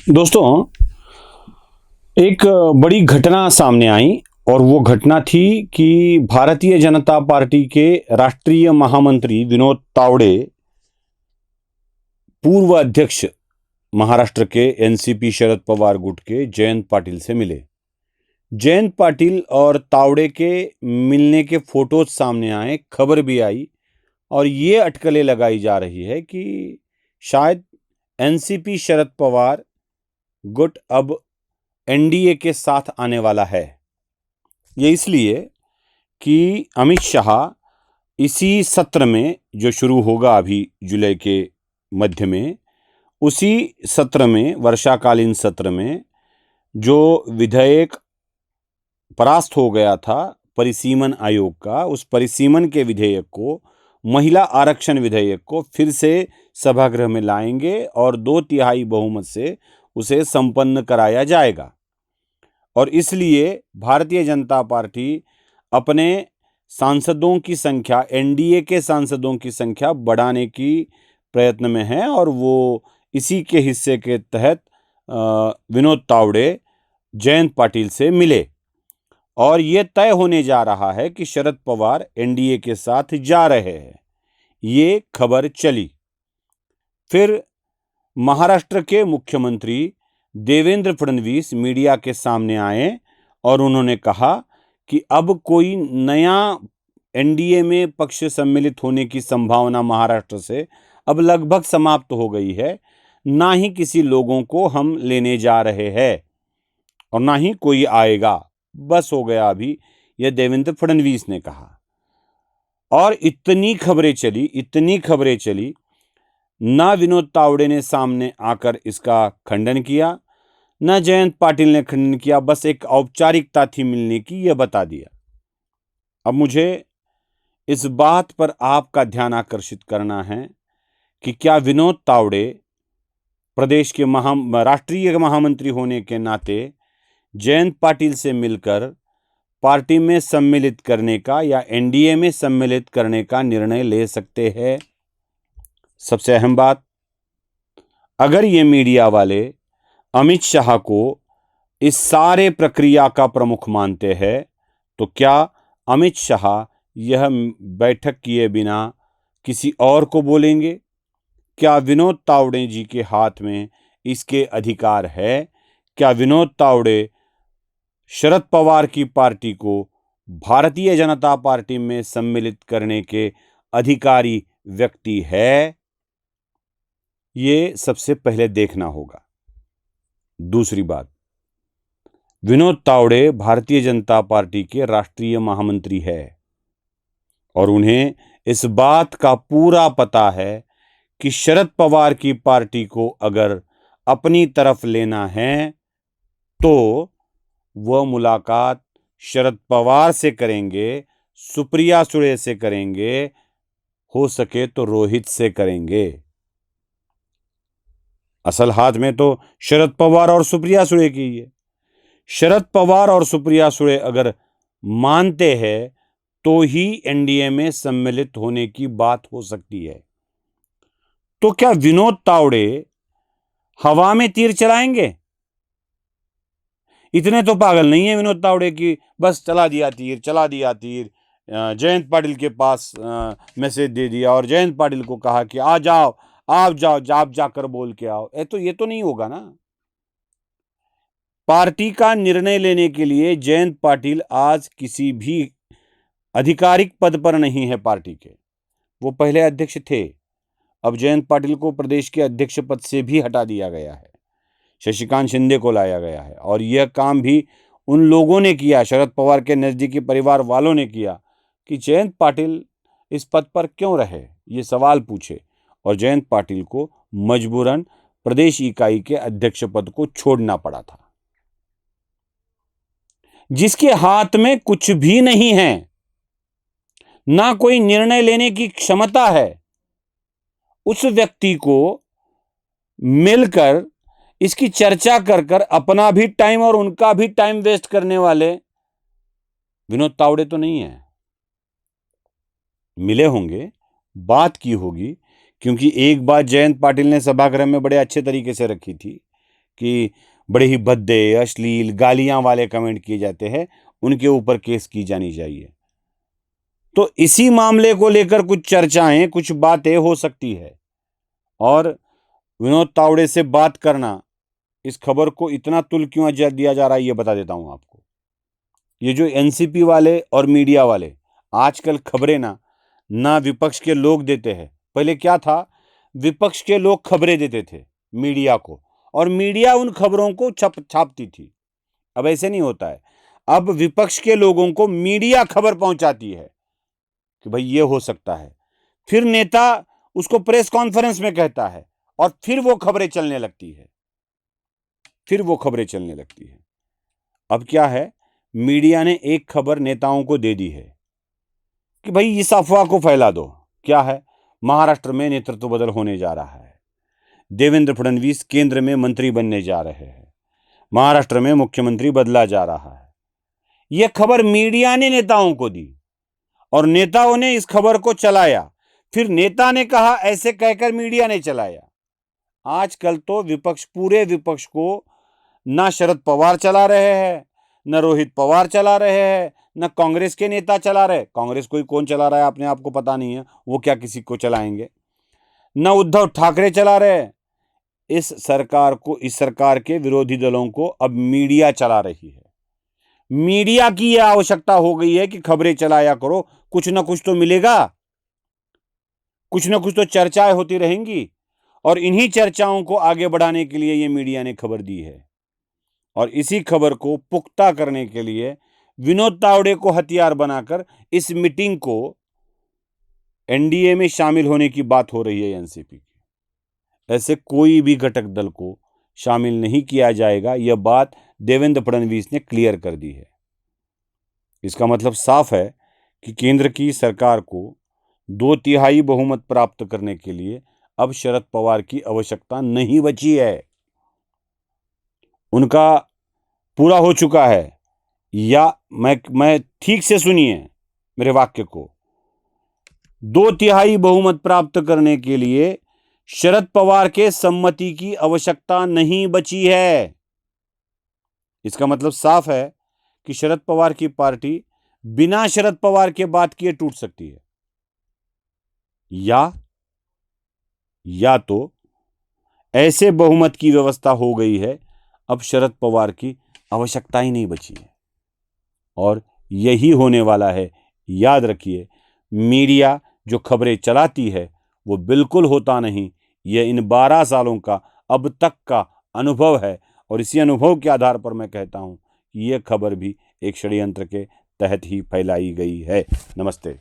दोस्तों, एक बड़ी घटना सामने आई और वो घटना थी कि भारतीय जनता पार्टी के राष्ट्रीय महामंत्री विनोद तावड़े पूर्व अध्यक्ष महाराष्ट्र के एनसीपी शरद पवार गुट के जयंत पाटिल से मिले। जयंत पाटिल और तावड़े के मिलने के फोटोज सामने आए, खबर भी आई और ये अटकलें लगाई जा रही है कि शायद एनसीपी शरद पवार गुट अब एनडीए के साथ आने वाला है। ये इसलिए कि अमित शाह इसी सत्र में, जो शुरू होगा अभी जुलाई के मध्य में, उसी सत्र में, वर्षाकालीन सत्र में, जो विधेयक परास्त हो गया था परिसीमन आयोग का, उस परिसीमन के विधेयक को, महिला आरक्षण विधेयक को फिर से सभागृह में लाएंगे और 2/3 बहुमत से उसे संपन्न कराया जाएगा। और इसलिए भारतीय जनता पार्टी अपने सांसदों की संख्या, एनडीए के सांसदों की संख्या बढ़ाने की प्रयत्न में है और वो इसी के हिस्से के तहत विनोद तावड़े जयंत पाटिल से मिले और ये तय होने जा रहा है कि शरद पवार एनडीए के साथ जा रहे हैं। ये खबर चली। फिर महाराष्ट्र के मुख्यमंत्री देवेंद्र फडणवीस मीडिया के सामने आए और उन्होंने कहा कि अब कोई नया एनडीए में पक्ष सम्मिलित होने की संभावना महाराष्ट्र से अब लगभग समाप्त हो गई है। ना ही किसी लोगों को हम लेने जा रहे हैं और ना ही कोई आएगा, बस हो गया अभी, यह देवेंद्र फडणवीस ने कहा। और इतनी खबरें चली, ना विनोद तावड़े ने सामने आकर इसका खंडन किया, न जयंत पाटिल ने खंडन किया, बस एक औपचारिकता थी मिलने की, यह बता दिया। अब मुझे इस बात पर आपका ध्यान आकर्षित करना है कि क्या विनोद तावड़े प्रदेश के राष्ट्रीय महामंत्री होने के नाते जयंत पाटिल से मिलकर पार्टी में सम्मिलित करने का या एनडीए में सम्मिलित करने का निर्णय ले सकते हैं? सबसे अहम बात, अगर ये मीडिया वाले अमित शाह को इस सारे प्रक्रिया का प्रमुख मानते हैं तो क्या अमित शाह यह बैठक किए बिना किसी और को बोलेंगे? क्या विनोद तावड़े जी के हाथ में इसके अधिकार है? क्या विनोद तावड़े शरद पवार की पार्टी को भारतीय जनता पार्टी में सम्मिलित करने के अधिकारी व्यक्ति है? ये सबसे पहले देखना होगा। दूसरी बात, विनोद तावड़े भारतीय जनता पार्टी के राष्ट्रीय महामंत्री है और उन्हें इस बात का पूरा पता है कि शरद पवार की पार्टी को अगर अपनी तरफ लेना है तो वह मुलाकात शरद पवार से करेंगे, सुप्रिया सुळे से करेंगे, हो सके तो रोहित से करेंगे। असल हाथ में तो शरद पवार और सुप्रिया सुळे की है। शरद पवार और सुप्रिया सुळे अगर मानते हैं तो ही एनडीए में सम्मिलित होने की बात हो सकती है। तो क्या विनोद तावड़े हवा में तीर चलाएंगे? इतने तो पागल नहीं है विनोद तावड़े की बस चला दिया तीर, जयंत पाटिल के पास मैसेज दे दिया और जयंत पाटिल को कहा कि आप जाओ, आप जाकर बोल के आओ। ये तो नहीं होगा ना। पार्टी का निर्णय लेने के लिए जयंत पाटिल आज किसी भी आधिकारिक पद पर नहीं है पार्टी के। वो पहले अध्यक्ष थे, अब जयंत पाटिल को प्रदेश के अध्यक्ष पद से भी हटा दिया गया है, शशिकांत शिंदे को लाया गया है। और यह काम भी उन लोगों ने किया, शरद पवार के नजदीकी परिवार वालों ने किया कि जयंत पाटिल इस पद पर क्यों रहे, ये सवाल पूछे और जयंत पाटिल को मजबूरन प्रदेश इकाई के अध्यक्ष पद को छोड़ना पड़ा था। जिसके हाथ में कुछ भी नहीं है, ना कोई निर्णय लेने की क्षमता है, उस व्यक्ति को मिलकर इसकी चर्चा कर अपना भी टाइम और उनका भी टाइम वेस्ट करने वाले विनोद तावड़े तो नहीं है। मिले होंगे, बात की होगी, क्योंकि एक बात जयंत पाटिल ने सभागृह में बड़े अच्छे तरीके से रखी थी कि बड़े ही भद्दे, अश्लील, गालियां वाले कमेंट किए जाते हैं, उनके ऊपर केस की जानी चाहिए। तो इसी मामले को लेकर कुछ चर्चाएं, कुछ बातें हो सकती है। और विनोद तावड़े से बात करना, इस खबर को इतना तुल क्यों दिया जा रहा है, ये बता देता हूं आपको। ये जो एनसीपी वाले और मीडिया वाले आजकल खबरें ना विपक्ष के लोग देते हैं। पहले क्या था, विपक्ष के लोग खबरें देते थे मीडिया को, और मीडिया उन खबरों को छापती थी। अब ऐसे नहीं होता है। अब विपक्ष के लोगों को मीडिया खबर पहुंचाती है कि भाई ये हो सकता है, फिर नेता उसको प्रेस कॉन्फ्रेंस में कहता है, और फिर वो खबरें चलने लगती है। अब क्या है, मीडिया ने एक खबर नेताओं को दे दी है कि भाई इस अफवाह को फैला दो। क्या है, महाराष्ट्र में नेतृत्व बदल होने जा रहा है, देवेंद्र फडणवीस केंद्र में मंत्री बनने जा रहे हैं, महाराष्ट्र में मुख्यमंत्री बदला जा रहा है। यह खबर मीडिया ने नेताओं को दी और नेताओं ने इस खबर को चलाया। फिर नेता ने कहा, ऐसे कहकर मीडिया ने चलाया। आजकल तो पूरे विपक्ष को ना शरद पवार चला रहे हैं, न रोहित पवार चला रहे हैं, न कांग्रेस के नेता चला रहे। कांग्रेस कोई कौन चला रहा है अपने आप को पता नहीं है, वो क्या किसी को चलाएंगे। न उद्धव ठाकरे चला रहे। इस सरकार के विरोधी दलों को अब मीडिया चला रही है। मीडिया की यह आवश्यकता हो गई है कि खबरें चलाया करो, कुछ ना कुछ तो मिलेगा, कुछ ना कुछ तो चर्चाएं होती रहेंगी। और इन्हीं चर्चाओं को आगे बढ़ाने के लिए ये मीडिया ने खबर दी है। और इसी खबर को पुख्ता करने के लिए विनोद तावड़े को हथियार बनाकर इस मीटिंग को एनडीए में शामिल होने की बात हो रही है एनसीपी की। ऐसे कोई भी घटक दल को शामिल नहीं किया जाएगा, यह बात देवेंद्र फडणवीस ने क्लियर कर दी है। इसका मतलब साफ है कि केंद्र की सरकार को 2/3 बहुमत प्राप्त करने के लिए अब शरद पवार की आवश्यकता नहीं बची है। उनका पूरा हो चुका है। या मैं ठीक से सुनिए मेरे वाक्य को, 2/3 बहुमत प्राप्त करने के लिए शरद पवार के सम्मति की आवश्यकता नहीं बची है। इसका मतलब साफ है कि शरद पवार की पार्टी बिना शरद पवार के बात किए टूट सकती है, या तो ऐसे बहुमत की व्यवस्था हो गई है, अब शरद पवार की आवश्यकता ही नहीं बची है। और यही होने वाला है। याद रखिए, मीडिया जो खबरें चलाती है वो बिल्कुल होता नहीं। यह इन 12 सालों का अब तक का अनुभव है, और इसी अनुभव के आधार पर मैं कहता हूं कि यह खबर भी एक षड्यंत्र के तहत ही फैलाई गई है। नमस्ते।